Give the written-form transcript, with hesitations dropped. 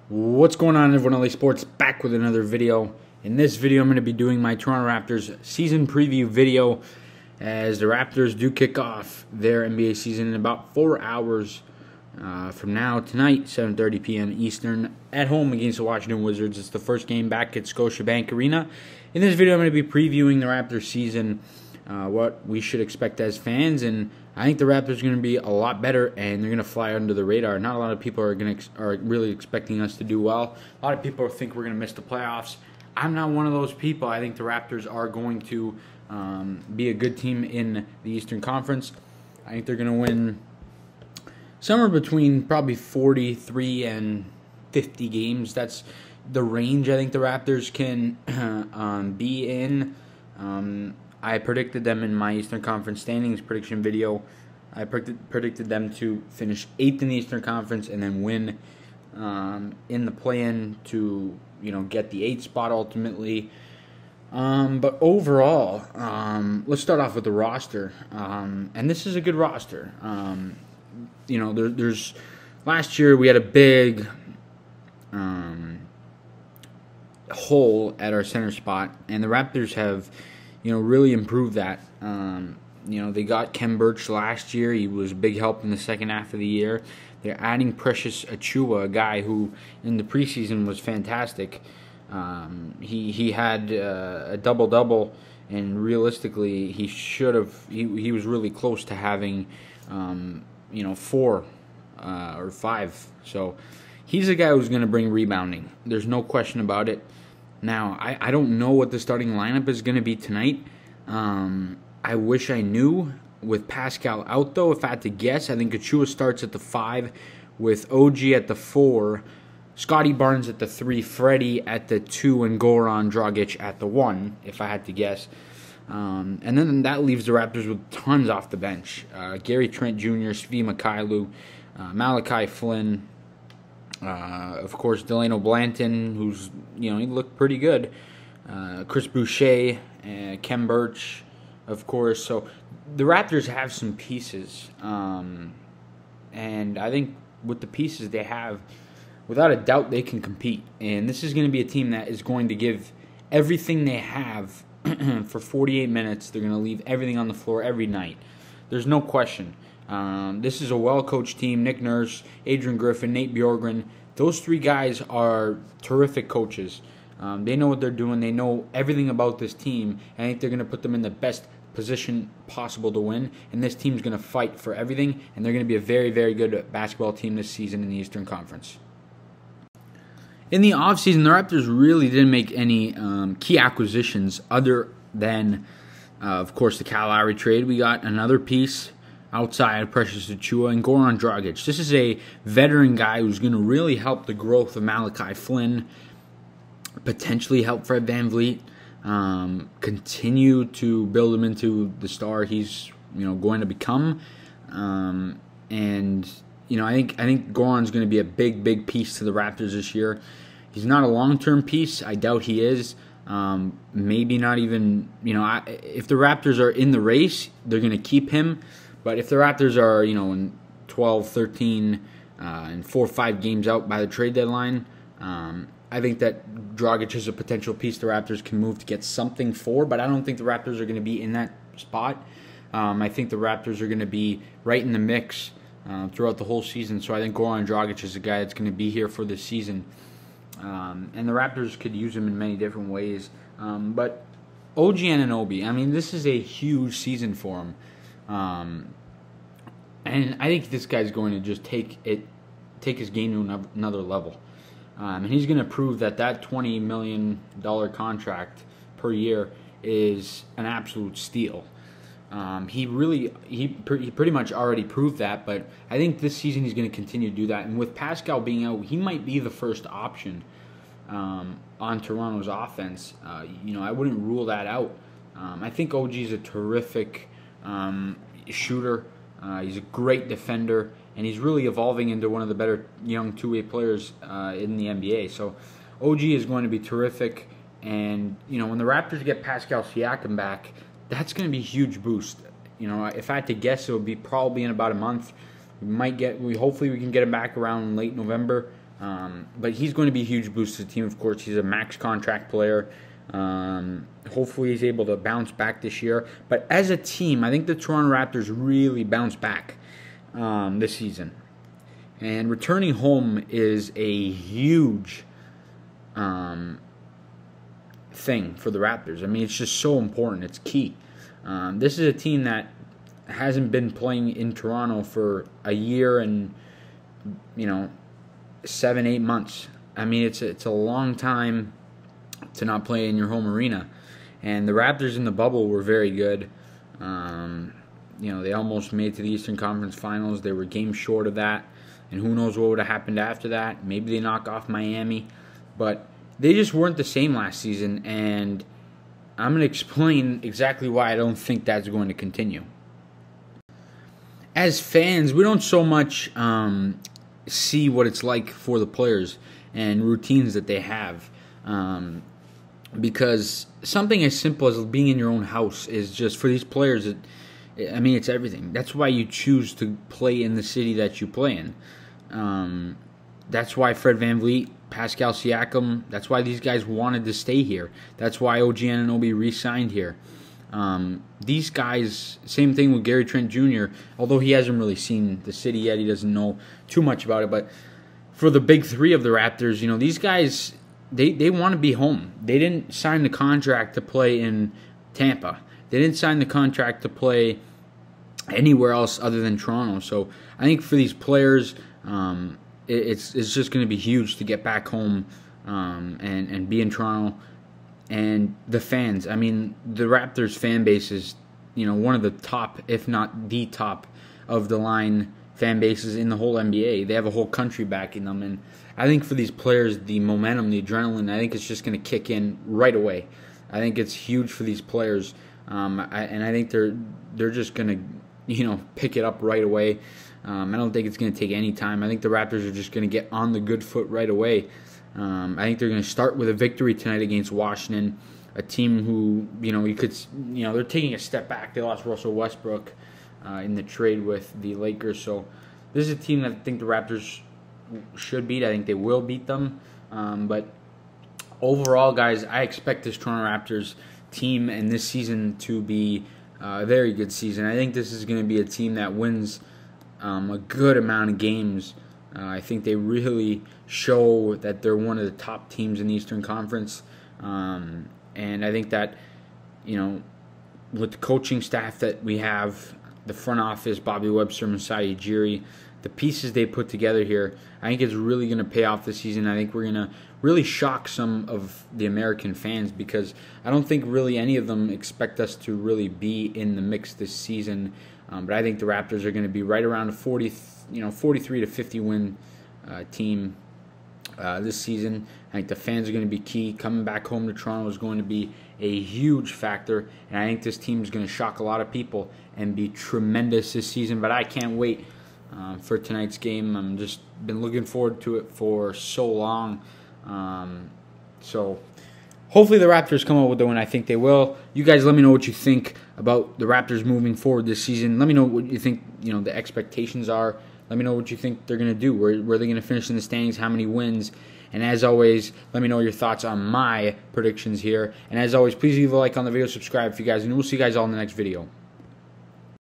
What's going on, everyone? LA Sports back with another video. In this video, I'm going to be doing my Toronto Raptors season preview video as the Raptors do kick off their NBA season in about 4 hours from now tonight, 7:30 p.m. Eastern, at home against the Washington Wizards. It's the first game back at Scotiabank Arena. In this video, I'm going to be previewing the Raptors season, what we should expect as fans, and I think the Raptors are going to be a lot better, and they're going to fly under the radar. Not a lot of people are really expecting us to do well. A lot of people think we're going to miss the playoffs. I'm not one of those people. I think the Raptors are going to be a good team in the Eastern Conference. I think they're going to win somewhere between probably 43 and 50 games. That's the range I think the Raptors can be in. I predicted them in my Eastern Conference standings prediction video. I predicted them to finish 8th in the Eastern Conference and then win in the play-in to get the 8th spot ultimately. But overall, let's start off with the roster. And this is a good roster. There's last year we had a big hole at our center spot, and the Raptors have really improved that. They got Khem Birch last year. He was a big help in the second half of the year. They're adding Precious Achiuwa, a guy who in the preseason was fantastic. He had a double-double, and realistically, he should have. He was really close to having 4 or 5. So he's a guy who's going to bring rebounding. There's no question about it. Now, I don't know what the starting lineup is going to be tonight. I wish I knew. With Pascal out, though, if I had to guess, I think Achiuwa starts at the 5 with OG at the 4, Scotty Barnes at the 3, Freddie at the 2, and Goran Dragic at the 1, if I had to guess. And then that leaves the Raptors with tons off the bench. Gary Trent Jr., Svi Mykhailiuk, Malachi Flynn, of course, Delano Blanton, who's, he looked pretty good. Chris Boucher, Khem Birch, of course. So the Raptors have some pieces. And I think with the pieces they have, without a doubt, they can compete. And this is going to be a team that is going to give everything they have for 48 minutes. They're going to leave everything on the floor every night. There's no question. This is a well-coached team. Nick Nurse, Adrian Griffin, Nate Bjorkgren. Those 3 guys are terrific coaches. They know what they're doing. They know everything about this team. And I think they're going to put them in the best position possible to win. And this team's going to fight for everything. And they're going to be a very, very good basketball team this season in the Eastern Conference. In the offseason, the Raptors really didn't make any key acquisitions other than, of course, the Kyle Lowry trade. We got another piece outside of Precious Achiuwa and Goran Dragic. This is a veteran guy who's going to really help the growth of Malachi Flynn, potentially help Fred VanVleet, continue to build him into the star he's going to become. I think Goran's going to be a big piece to the Raptors this year. He's not a long-term piece. I doubt he is. Maybe not even, if the Raptors are in the race, they're going to keep him. But if the Raptors are, in 12, 13, and 4 or 5 games out by the trade deadline, I think that Dragic is a potential piece the Raptors can move to get something for. But I don't think the Raptors are going to be in that spot. I think the Raptors are going to be right in the mix throughout the whole season. So I think Goran Dragic is a guy that's going to be here for this season. And the Raptors could use him in many different ways. But OG Anunoby, this is a huge season for him. And I think this guy's going to just take his game to another level. And he's going to prove that $20 million contract per year is an absolute steal. He pretty much already proved that, but I think this season he's going to continue to do that. And with Pascal being out, he might be the first option on Toronto's offense. I wouldn't rule that out. I think OG is a terrific shooter. He's a great defender, and he's really evolving into one of the better young two-way players in the NBA. So OG is going to be terrific. And when the Raptors get Pascal Siakam back, that's going to be a huge boost. If I had to guess, it would be probably in about a month. Hopefully we can get him back around late November. But he's going to be a huge boost to the team. Of course, he's a max contract player. Hopefully he's able to bounce back this year. But as a team, I think the Toronto Raptors really bounced back this season. And returning home is a huge thing for the Raptors. I mean, it's just so important. It's key. This is a team that hasn't been playing in Toronto for a year and 7-8 months. I mean, it's a long time to not play in your home arena. And the Raptors in the bubble were very good. They almost made it to the Eastern Conference Finals. They were games short of that. And who knows what would have happened after that. Maybe they knock off Miami. But they just weren't the same last season. And I'm going to explain exactly why I don't think that's going to continue. As fans, we don't so much see what it's like for the players and routines that they have. Because something as simple as being in your own house is just, for these players, it's everything. That's why you choose to play in the city that you play in. That's why Fred VanVleet, Pascal Siakam, that's why these guys wanted to stay here. That's why OG Anunoby re-signed here. These guys, same thing with Gary Trent Jr., although he hasn't really seen the city yet. He doesn't know too much about it. But for the big three of the Raptors, these guys, they want to be home. They didn't sign the contract to play in Tampa. They didn't sign the contract to play anywhere else other than Toronto. So I think for these players, it's just going to be huge to get back home and be in Toronto. And the fans, the Raptors fan base is, one of the top, if not the top, of the line fan bases in the whole NBA. They have a whole country backing them, and I think for these players, the momentum, the adrenaline, I think it's just going to kick in right away. I think it's huge for these players, and I think they're just going to, pick it up right away. I don't think it's going to take any time. I think the Raptors are just going to get on the good foot right away. I think they're going to start with a victory tonight against Washington, a team who, they're taking a step back. They lost Russell Westbrook in the trade with the Lakers. So this is a team that I think the Raptors should beat. I think they will beat them. But overall, guys, I expect this Toronto Raptors team and this season to be a very good season. I think this is going to be a team that wins a good amount of games. I think they really show that they're one of the top teams in the Eastern Conference. And I think that, with the coaching staff that we have, the front office, Bobby Webster, Masai Ujiri, the pieces they put together here, I think it's really going to pay off this season. I think we're going to really shock some of the American fans because I don't think really any of them expect us to really be in the mix this season. But I think the Raptors are going to be right around a 43 to 50 win team this season. I think the fans are going to be key. Coming back home to Toronto is going to be a huge factor, and I think this team is going to shock a lot of people and be tremendous this season. But I can't wait for tonight's game. I'm just been looking forward to it for so long. So hopefully the Raptors come out with the win. I think they will. You guys let me know what you think about the Raptors moving forward this season. Let me know what you think, the expectations are. Let me know what you think they're going to do. Where they're going to finish in the standings, how many wins. And as always, let me know your thoughts on my predictions here. And as always, please leave a like on the video, subscribe if you guys, and we'll see you guys all in the next video.